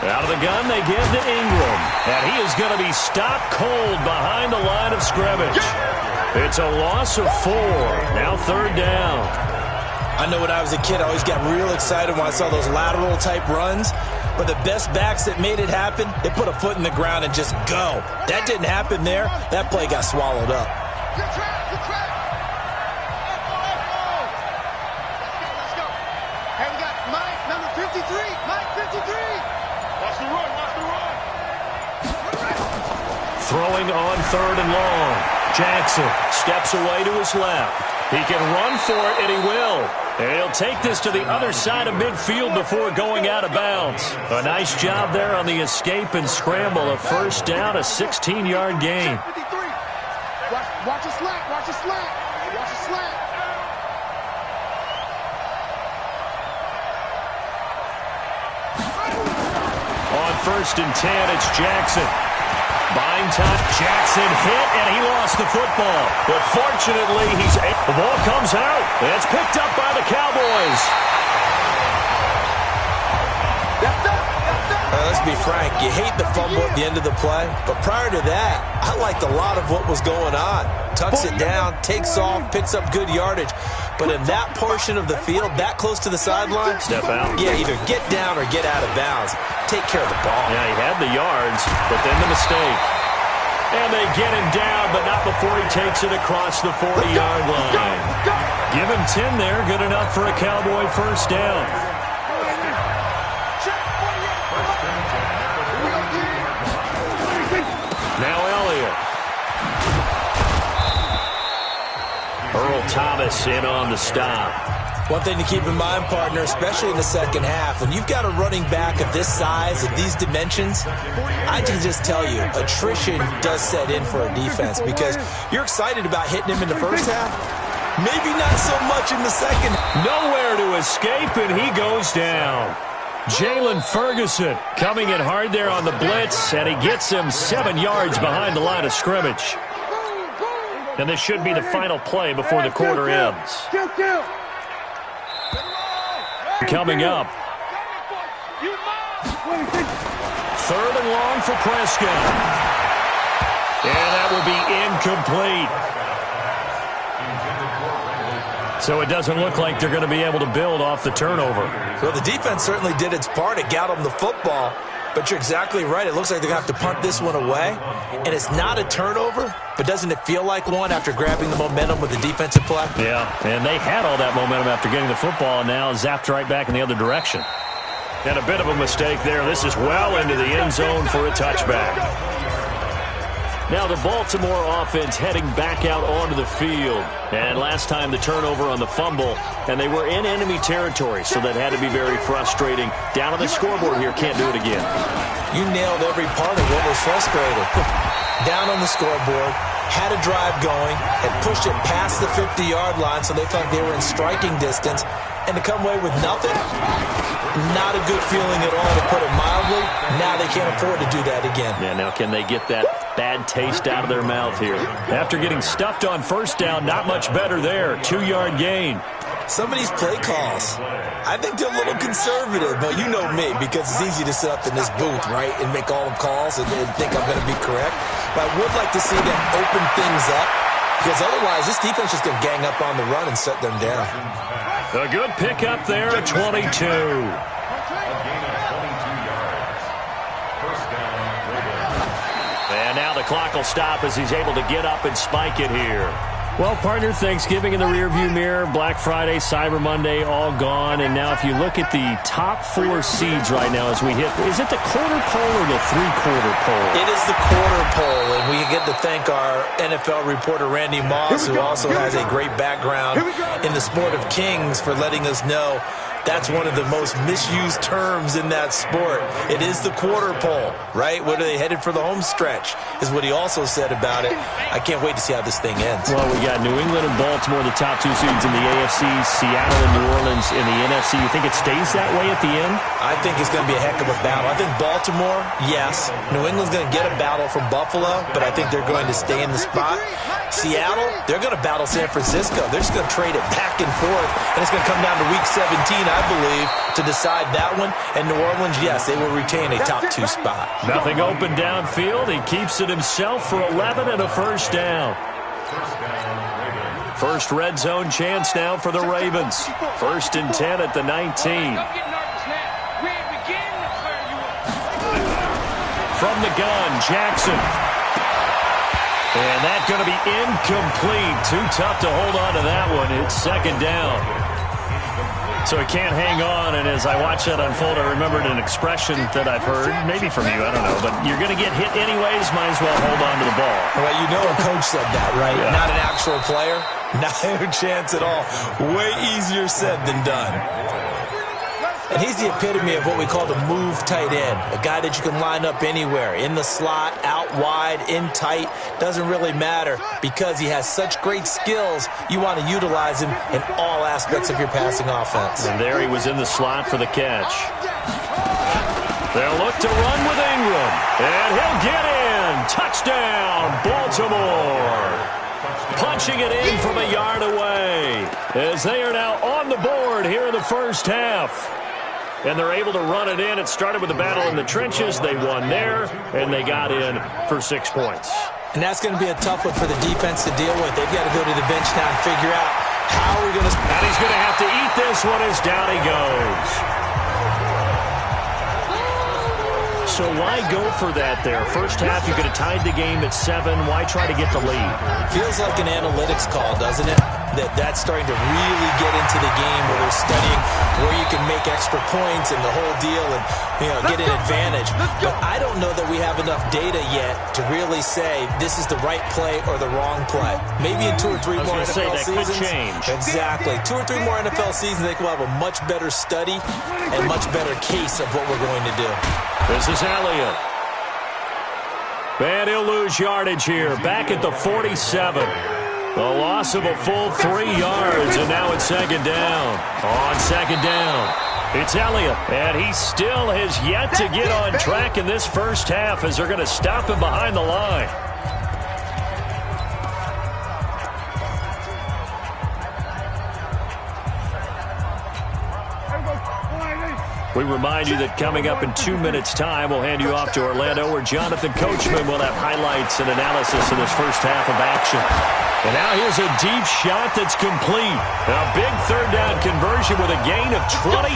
Out of the gun, they give to Ingram. And he is going to be stopped cold behind the line of scrimmage. It's a loss of 4. Now 3rd down. I know when I was a kid, I always got real excited when I saw those lateral-type runs. But the best backs that made it happen, they put a foot in the ground and just go. That didn't happen there. That play got swallowed up. Good track, good track. Let's go. Hey, we got Mike, number 53. Mike, 53. Watch the run, watch the run. Throwing on 3rd and long. Jackson steps away to his left. He can run for it, and he will. And he'll take this to the other side of midfield before going out of bounds. A nice job there on the escape and scramble. A 1st down, a 16-yard gain. Watch a slant. Watch a slant. Watch a slant. On 1st and 10, it's Jackson. Buying time, Jackson hit, and he lost the football. But fortunately, the ball comes out. It's picked up by the Cowboys. Let's be frank, you hate the fumble at the end of the play, but prior to that, I liked a lot of what was going on. Tucks it down, takes off, picks up good yardage. But in that portion of the field, that close to the sideline, step out. Yeah, either get down or get out of bounds. Take care of the ball. Yeah, he had the yards, but then the mistake. And they get him down, but not before he takes it across the 40-yard line. Give him 10 there, good enough for a Cowboy first down. Now Elliott. Earl Thomas in on the stop. One thing to keep in mind, partner, especially in the second half, when you've got a running back of this size, of these dimensions, I can just tell you, attrition does set in for a defense because you're excited about hitting him in the first half. Maybe not so much in the second. Nowhere to escape, and he goes down. Jalen Ferguson coming in hard there on the blitz, and he gets him 7 yards behind the line of scrimmage. And this should be the final play before the quarter ends. Coming up. 3rd and long for Prescott. And that will be incomplete. So it doesn't look like they're going to be able to build off the turnover. Well, the defense certainly did its part. It got them the football. But you're exactly right. It looks like they're going to have to punt this one away. And it's not a turnover, but doesn't it feel like one after grabbing the momentum with the defensive play? Yeah, and they had all that momentum after getting the football and now zapped right back in the other direction. And a bit of a mistake there. This is well into the end zone for a touchback. Now the Baltimore offense heading back out onto the field. And last time the turnover on the fumble, and they were in enemy territory, so that had to be very frustrating. Down on the scoreboard here, can't do it again. You nailed every part of what was frustrating. Down on the scoreboard, had a drive going, had pushed it past the 50-yard line, so they thought they were in striking distance, and to come away with nothing, not a good feeling at all, to put it mildly. Now they can't afford to do that again. Yeah, now can they get that bad taste out of their mouth here? After getting stuffed on first down, not much better there. 2-yard gain. Some of these play calls, I think they're a little conservative, but you know me, because it's easy to sit up in this booth, right, and make all the calls and think I'm going to be correct. But I would like to see them open things up, because otherwise this defense is going to gang up on the run and set them down. A good pickup there at 22. And now the clock will stop as he's able to get up and spike it here. Well, partner, Thanksgiving in the rearview mirror, Black Friday, Cyber Monday, all gone. And now if you look at the top 4 seeds right now as we hit, is it the quarter pole or the 3/4 pole? It is the quarter pole, and we get to thank our NFL reporter, Randy Moss, who also has a great background in the sport of kings, for letting us know that's one of the most misused terms in that sport. It is the quarter pole, right? What are they headed for the home stretch, is what he also said about it. I can't wait to see how this thing ends. Well, we got New England and Baltimore, the top 2 seeds in the AFC, Seattle and New Orleans in the NFC. You think it stays that way at the end? I think it's going to be a heck of a battle. I think Baltimore, yes. New England's going to get a battle from Buffalo, but I think they're going to stay in the spot. Seattle, they're going to battle San Francisco. They're just going to trade it back and forth, and it's going to come down to Week 17, I believe, to decide that one. And New Orleans, yes, they will retain a top 2 spot. Nothing open downfield. He keeps it himself for 11 and a first down. First red zone chance now for the Ravens. 1st and 10 at the 19. From the gun, Jackson. And that's going to be incomplete. Too tough to hold on to that one. It's 2nd down. So he can't hang on, and as I watch that unfold, I remembered an expression that I've heard, maybe from you, I don't know, but you're going to get hit anyways, might as well hold on to the ball. Well, you know a coach said that, right? Yeah. Not an actual player. Not a chance at all. Way easier said than done. And he's the epitome of what we call the move tight end, a guy that you can line up anywhere, in the slot, out wide, in tight, doesn't really matter because he has such great skills. You want to utilize him in all aspects of your passing offense. And there he was in the slot for the catch. They'll look to run with Ingram, and he'll get in. Touchdown, Baltimore. Punching it in from a yard away as they are now on the board here in the first half. And they're able to run it in. It started with a battle in the trenches. They won there, and they got in for 6 points. And that's going to be a tough one for the defense to deal with. They've got to go to the bench now and figure out how we're going to... And he's going to have to eat this one as down he goes. So why go for that there? First half, you could have tied the game at 7. Why try to get the lead? Feels like an analytics call, doesn't it? That's starting to really get into the game where they're studying where you can make extra points and the whole deal and, get an advantage. But I don't know that we have enough data yet to really say this is the right play or the wrong play. Maybe in 2 or 3 more NFL seasons. Could change. Exactly. 2 or 3 more NFL seasons, they will have a much better study and much better case of what we're going to do. This is Elliott. And he'll lose yardage here. Back at the 47. A loss of a full 3 yards, and now it's second down. On second down, it's Elliott, and he still has yet to get on track in this first half as they're going to stop him behind the line. We remind you that coming up in 2 minutes' time, we'll hand you off to Orlando, where Jonathan Coachman will have highlights and analysis of this first half of action. And now here's a deep shot that's complete. A big third down conversion with a gain of 28.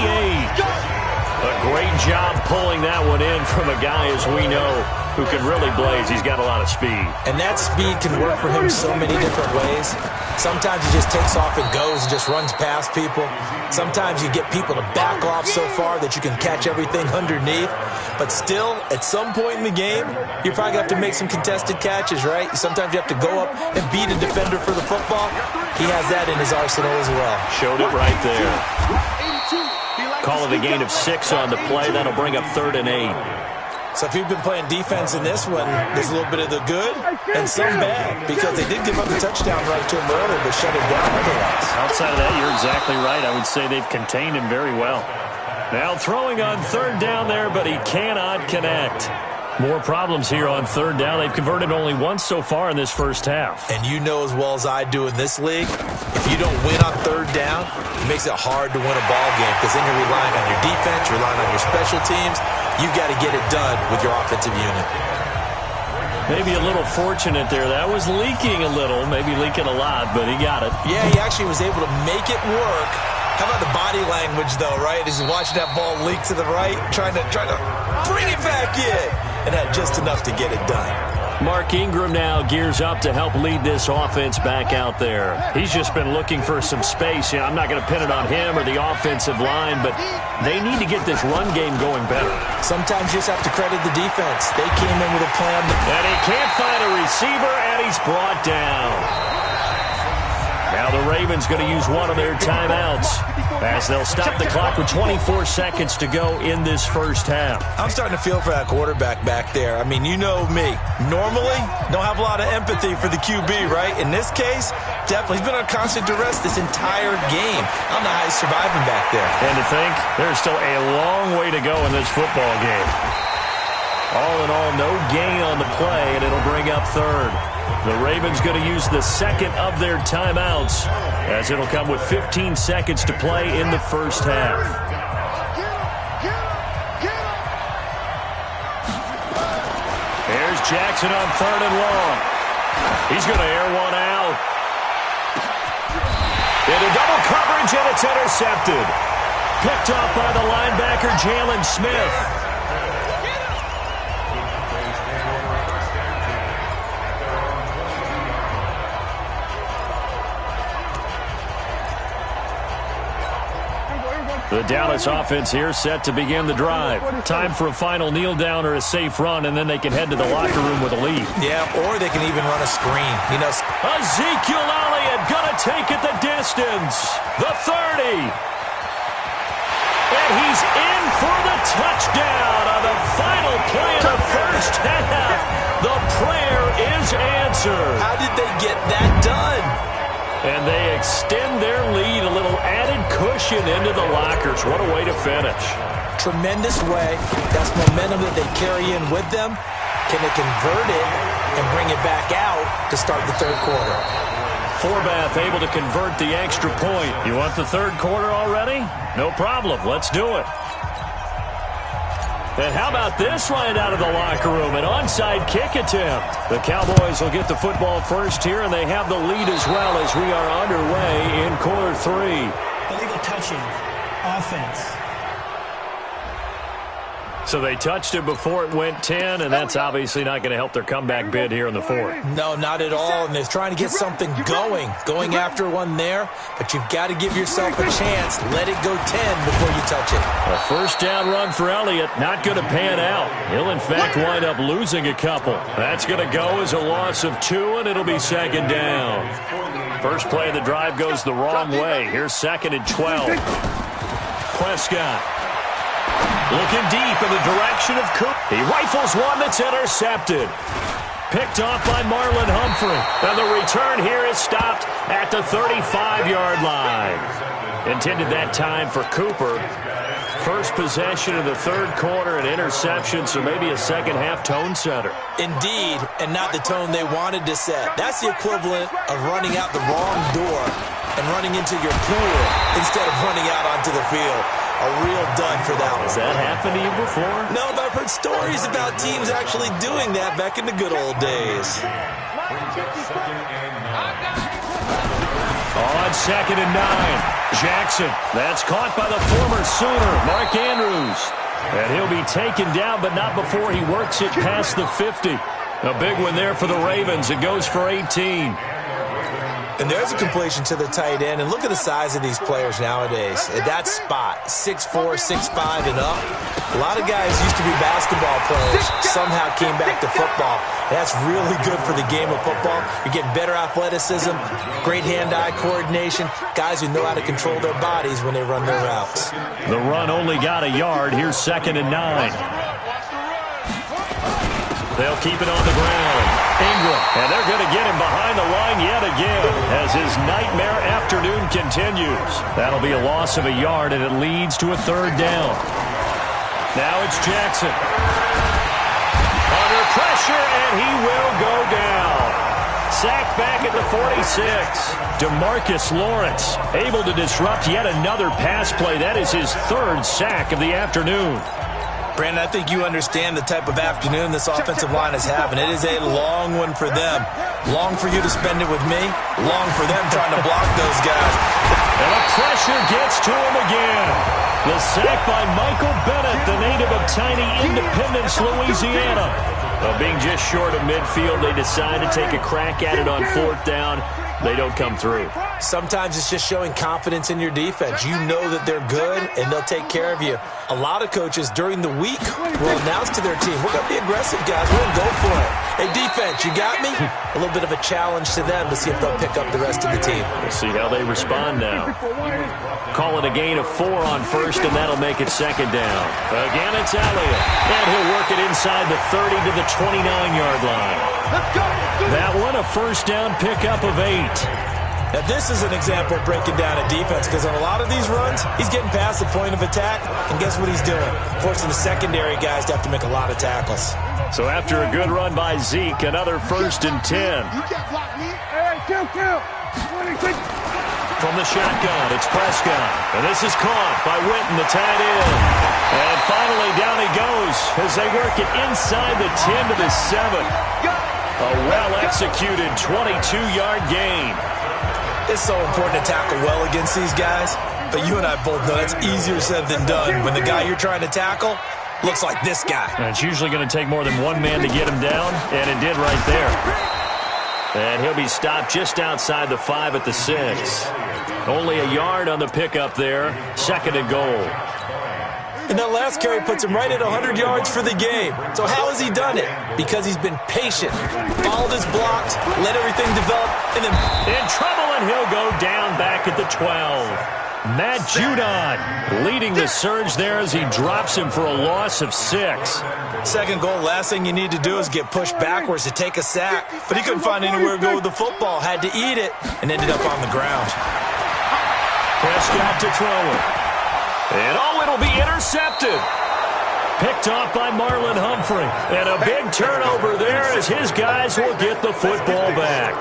A great job pulling that one in from a guy, as we know, who can really blaze. He's got a lot of speed. And that speed can work for him so many different ways. Sometimes he just takes off and goes and just runs past people. Sometimes you get people to back off so far that you can catch everything underneath. But still, at some point in the game, you're probably going to have to make some contested catches, right? Sometimes you have to go up and beat a defender for the football. He has that in his arsenal as well. Showed it right there. Call it a gain of 6 on the play. That'll bring up 3rd and 8. So if you've been playing defense in this one, there's a little bit of the good and some bad, because they did give up the touchdown run to him earlier, but shut him down otherwise. Outside of that, you're exactly right. I would say they've contained him very well. Now throwing on 3rd down there, but he cannot connect. More problems here on 3rd down. They've converted only once so far in this first half. And you know as well as I do in this league, if you don't win on 3rd down, it makes it hard to win a ball game, because then you're relying on your defense, you're relying on your special teams. You've got to get it done with your offensive unit. Maybe a little fortunate there. That was leaking a little, maybe leaking a lot, but he got it. Yeah, he actually was able to make it work. How about the body language, though, right? As he's watching that ball leak to the right, trying to bring it back in, and had just enough to get it done. Mark Ingram now gears up to help lead this offense back out there. He's just been looking for some space. I'm not going to pin it on him or the offensive line, but they need to get this run game going better. Sometimes you just have to credit the defense. They came in with a plan. And he can't find a receiver, and he's brought down. Now the Ravens going to use one of their timeouts as they'll stop the clock with 24 seconds to go in this first half. I'm starting to feel for that quarterback back there. I mean, you know me. Normally, don't have a lot of empathy for the QB, right? In this case, definitely. He's been on constant duress this entire game. I don't know how he's surviving back there. And to think, there's still a long way to go in this football game. All in all, no gain on the play, and it'll bring up 3rd. The Ravens going to use the 2nd of their timeouts, as it'll come with 15 seconds to play in the first half. Here's Jackson on 3rd and long. He's going to air one out. Into double coverage, and it's intercepted. Picked off by the linebacker, Jalen Smith. The Dallas offense here set to begin the drive. Time for a final kneel down or a safe run, and then they can head to the locker room with a lead. Yeah, or they can even run a screen. Ezekiel Elliott going to take it the distance. The 30. And he's in for the touchdown on the final play of the first half. The prayer is answered. How did they get that done? And they extend their lead, a little added cushion into the lockers. What a way to finish. Tremendous way. That's momentum that they carry in with them. Can they convert it and bring it back out to start the third quarter? Forbath able to convert the extra point. You want the third quarter already? No problem. Let's do it. And how about this right out of the locker room? An onside kick attempt. The Cowboys will get the football first here, and they have the lead as well as we are underway in quarter 3. Illegal touching. Offense. So they touched it before it went 10, and that's obviously not going to help their comeback bid here in the fourth. No, not at all, and they're trying to get something going after one there, but you've got to give yourself a chance. Let it go 10 before you touch it. A first down run for Elliott, not going to pan out. He'll, in fact, wind up losing a couple. That's going to go as a loss of 2, and it'll be second down. First play of the drive goes the wrong way. Here's second and 12. Prescott. Looking deep in the direction of Cook. He rifles one that's intercepted. Picked off by Marlon Humphrey. And the return here is stopped at the 35-yard line. Intended that time for Cooper. First possession of the third quarter, an interception, so maybe a second-half tone setter. Indeed, and not the tone they wanted to set. That's the equivalent of running out the wrong door and running into your pool instead of running out onto the field. A real dud for that one. Has that happened to you before? No, but I've heard stories about teams actually doing that back in the good old days. On second and 9, Jackson. That's caught by the former Sooner, Mark Andrews. And he'll be taken down, but not before he works it past the 50. A big one there for the Ravens. It goes for 18. And there's a completion to the tight end. And look at the size of these players nowadays. At that spot, 6'4", 6'5", and up. A lot of guys used to be basketball players, somehow came back to football. And that's really good for the game of football. You're getting better athleticism, great hand-eye coordination, guys who know how to control their bodies when they run their routes. The run only got a yard. Here's second and 9. They'll keep it on the ground. Ingram, and they're going to get him behind the line yet again as his nightmare afternoon continues. That'll be a loss of a yard, and it leads to a third down. Now it's Jackson. Under pressure, and he will go down. Sacked back at the 46. DeMarcus Lawrence able to disrupt yet another pass play. That is his third sack of the afternoon. Brandon, I think you understand the type of afternoon this offensive line is having. It is a long one for them. Long for you to spend it with me. Long for them trying to block those guys. And the pressure gets to him again. The sack by Michael Bennett, the native of tiny Independence, Louisiana. Being just short of midfield, they decide to take a crack at it on fourth down. They don't come through. Sometimes it's just showing confidence in your defense. You know that they're good, and they'll take care of you. A lot of coaches during the week will announce to their team, we're going to be aggressive, guys. We're going to go for it. Hey, defense, you got me? A little bit of a challenge to them to see if they'll pick up the rest of the team. We'll see how they respond now. Call it a gain of 4 on first, and that'll make it second down. Again, it's Elliott. And he'll work it inside the 30 to the 29-yard line. That one, a first down pickup of 8. Now, this is an example of breaking down a defense because on a lot of these runs, he's getting past the point of attack, and guess what he's doing? Forcing the secondary guys to have to make a lot of tackles. So after a good run by Zeke, another first and 10. From the shotgun, it's Prescott. And this is caught by Witten, the tight end. And finally, down he goes as they work it inside the 10 to the 7. A well-executed 22-yard gain. It's so important to tackle well against these guys, but you and I both know that's easier said than done when the guy you're trying to tackle looks like this guy. And it's usually going to take more than one man to get him down, and it did right there. And he'll be stopped just outside the 5 at the 6. Only a yard on the pickup there. Second and goal. And that last carry puts him right at 100 yards for the game. So how has he done it? Because he's been patient, followed his blocks, let everything develop, and then in trouble, and he'll go down back at the 12. Matt Judon leading the surge there as he drops him for a loss of 6. Second goal, last thing you need to do is get pushed backwards to take a sack. But he couldn't find anywhere to go with the football, had to eat it, and ended up on the ground. Prescott to throw it. And it'll be intercepted. Picked off by Marlon Humphrey. And a big turnover there as his guys will get the football back.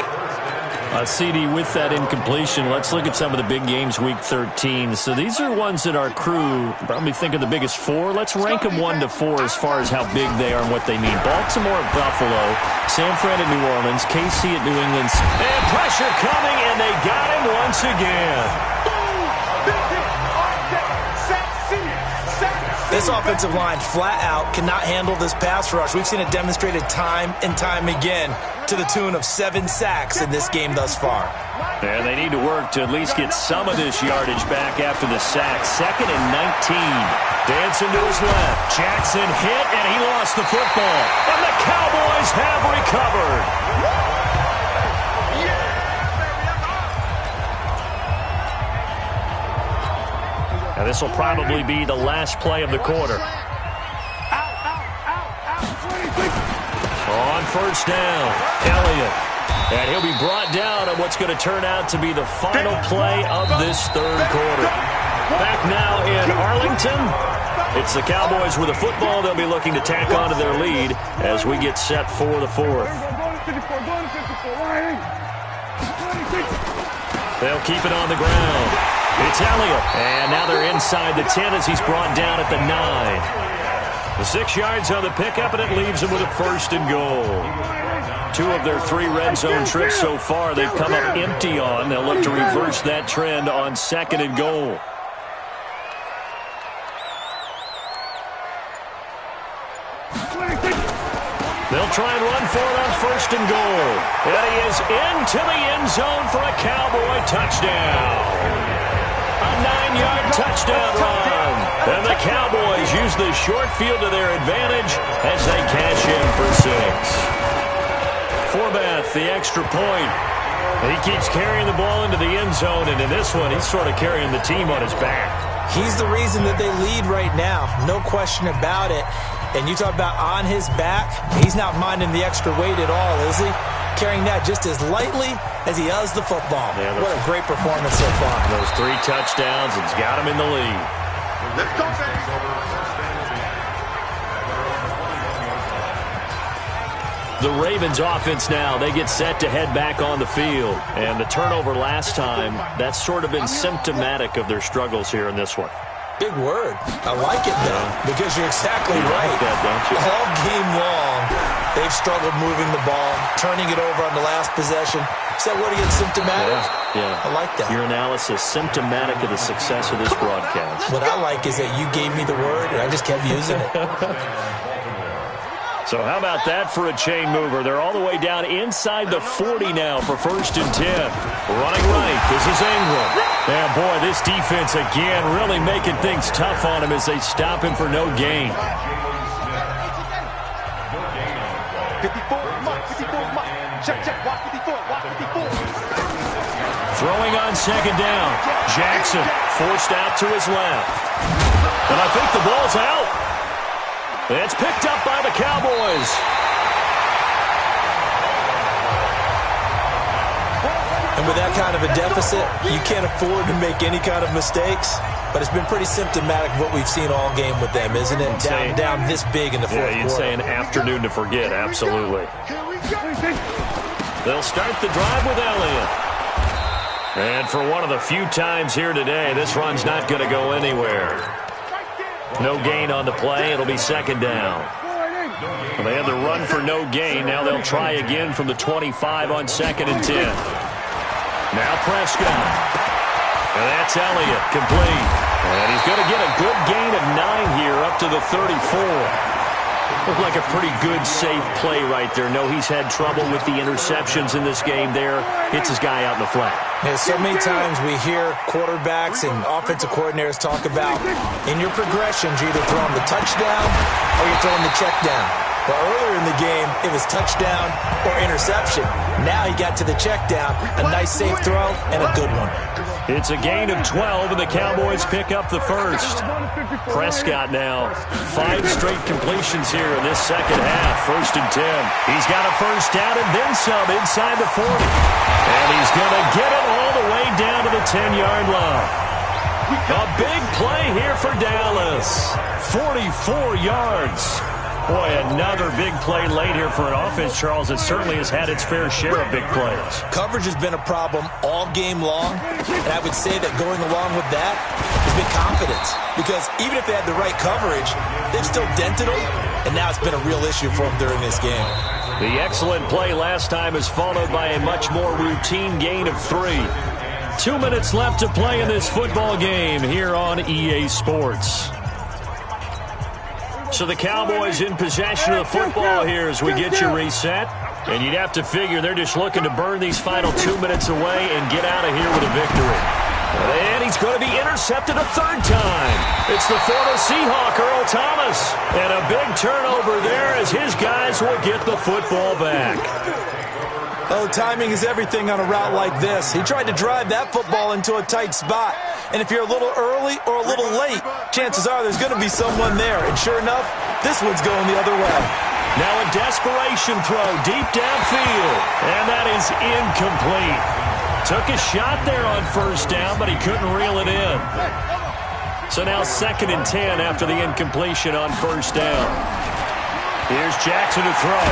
CD, with that incompletion, let's look at some of the big games Week 13. So these are ones that our crew probably think of the biggest 4. Let's rank them 1 to 4 as far as how big they are and what they mean. Baltimore at Buffalo, San Fran at New Orleans, KC at New England. And pressure coming, and they got him once again. This offensive line flat out cannot handle this pass rush. We've seen it demonstrated time and time again to the tune of 7 sacks in this game thus far. And they need to work to at least get some of this yardage back after the sack. 2nd and 19. Dancing to his left. Jackson hit, and he lost the football. And the Cowboys have recovered. Now this will probably be the last play of the quarter. On first down, Elliott. And he'll be brought down on what's going to turn out to be the final play of this third quarter. Back now in Arlington. It's the Cowboys with the football. They'll be looking to tack on to their lead as we get set for the fourth. They'll keep it on the ground. It's Elliott. And now they're inside the 10 as he's brought down at the 9. The 6 yards on the pickup, and it leaves them with a 1st and goal. 2 of their 3 red zone trips so far they've come up empty on. They'll look to reverse that trend on 2nd and goal. They'll try and run for it on 1st and goal. And he is into the end zone for a Cowboy touchdown. A 9-yard touchdown run. And the Cowboys use the short field to their advantage as they cash in for 6. Forbath, the extra point. He keeps carrying the ball into the end zone, and in this one, he's sort of carrying the team on his back. He's the reason that they lead right now. No question about it. And you talk about on his back, he's not minding the extra weight at all, is he? Carrying that just as lightly as he does the football. Yeah, what a great performance so far. Those 3 touchdowns, it's got him in the lead. Let's go, baby. The Ravens offense now, they get set to head back on the field. And the turnover last time, that's sort of been symptomatic of their struggles here in this one. Big word. I like it, though, because you're exactly right. Like that, don't you? All game long, they've struggled moving the ball, turning it over on the last possession. Is that word again, symptomatic? Yeah. I like that. Your analysis, symptomatic of the success of this broadcast. What I like is that you gave me the word, and I just kept using it. So how about that for a chain mover? They're all the way down inside the 40 now for 1st and 10. Running right, this is Ingram. And boy, this defense again really making things tough on him as they stop him for no gain. 54, Mike, 54, Mike. Check, watch 54, watch 54. Throwing on 2nd down. Jackson forced out to his left. And I think the ball's out. It's picked up by the Cowboys. And with that kind of a deficit, you can't afford to make any kind of mistakes. But it's been pretty symptomatic of what we've seen all game with them, isn't it? Down this big in the fourth quarter. Yeah, you'd say an afternoon to forget, absolutely. They'll start the drive with Elliott. And for one of the few times here today, this run's not going to go anywhere. No gain on the play. It'll be 2nd down. Well, they had the run for no gain. Now they'll try again from the 25 on 2nd and 10. Now Prescott. And that's Elliott, complete. And he's going to get a good gain of 9 here up to the 34. Looked like a pretty good, safe play right there. No, he's had trouble with the interceptions in this game there. Hits his guy out in the flat. Yeah, so many times we hear quarterbacks and offensive coordinators talk about in your progressions, you're either throwing the touchdown or you're throwing the check down. But earlier in the game, it was touchdown or interception. Now he got to the check down, a nice safe throw, and a good one. It's a gain of 12, and the Cowboys pick up the first. Prescott now, 5 straight completions here in this second half. 1st and 10. He's got a first down and then some inside the 40. And he's going to get it all the way down to the 10-yard line. A big play here for Dallas. 44 yards. Boy, another big play late here for an offense, Charles, that certainly has had its fair share of big plays. Coverage has been a problem all game long, and I would say that going along with that has been confidence. Because even if they had the right coverage, they've still dented them, and now it's been a real issue for them during this game. The excellent play last time is followed by a much more routine gain of 3. 2 minutes left to play in this football game here on EA Sports. So the Cowboys in possession of the football here as we get you reset. And you'd have to figure they're just looking to burn these final 2 minutes away and get out of here with a victory. And he's going to be intercepted a 3rd time. It's the former Seahawk, Earl Thomas. And a big turnover there as his guys will get the football back. Oh, timing is everything on a route like this. He tried to drive that football into a tight spot. And if you're a little early or a little late, chances are there's going to be someone there. And sure enough, this one's going the other way. Now a desperation throw deep downfield. And that is incomplete. Took a shot there on 1st down, but he couldn't reel it in. So now 2nd and 10 after the incompletion on 1st down. Here's Jackson to throw.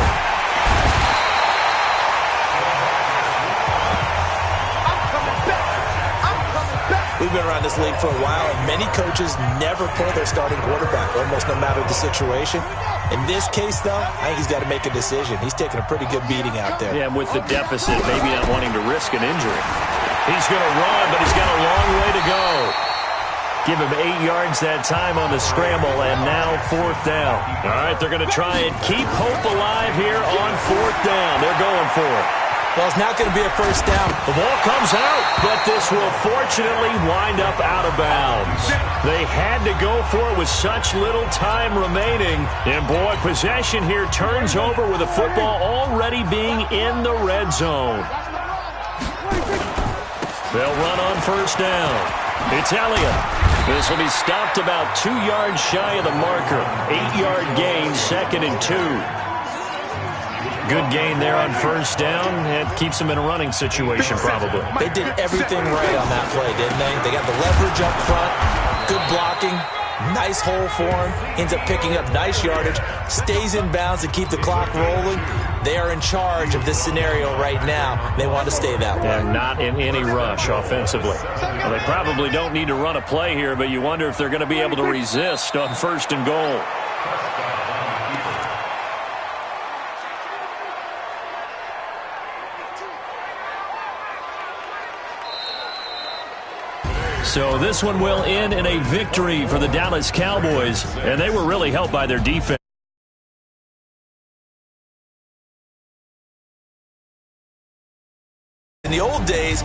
We've been around this league for a while, and many coaches never pull their starting quarterback, almost no matter the situation. In this case, though, I think he's got to make a decision. He's taking a pretty good beating out there. Yeah, and with the deficit, maybe not wanting to risk an injury. He's going to run, but he's got a long way to go. Give him 8 yards that time on the scramble, and now 4th down. All right, they're going to try and keep hope alive here on 4th down. They're going for it. Well, it's not going to be a 1st down. The ball comes out, but this will fortunately wind up out of bounds. They had to go for it with such little time remaining. And, boy, possession here turns over with the football already being in the red zone. They'll run on 1st down. It's Elliott. This will be stopped about 2 yards shy of the marker. 8-yard gain, 2nd and 2. Good gain there on 1st down. It keeps them in a running situation, probably. They did everything right on that play, didn't they? They got the leverage up front, good blocking, nice hole for him, ends up picking up nice yardage, stays in bounds to keep the clock rolling. They are in charge of this scenario right now. They want to stay that way. And not in any rush offensively. Well, they probably don't need to run a play here, but you wonder if they're going to be able to resist on 1st and goal. So this one will end in a victory for the Dallas Cowboys, and they were really helped by their defense. In the old days,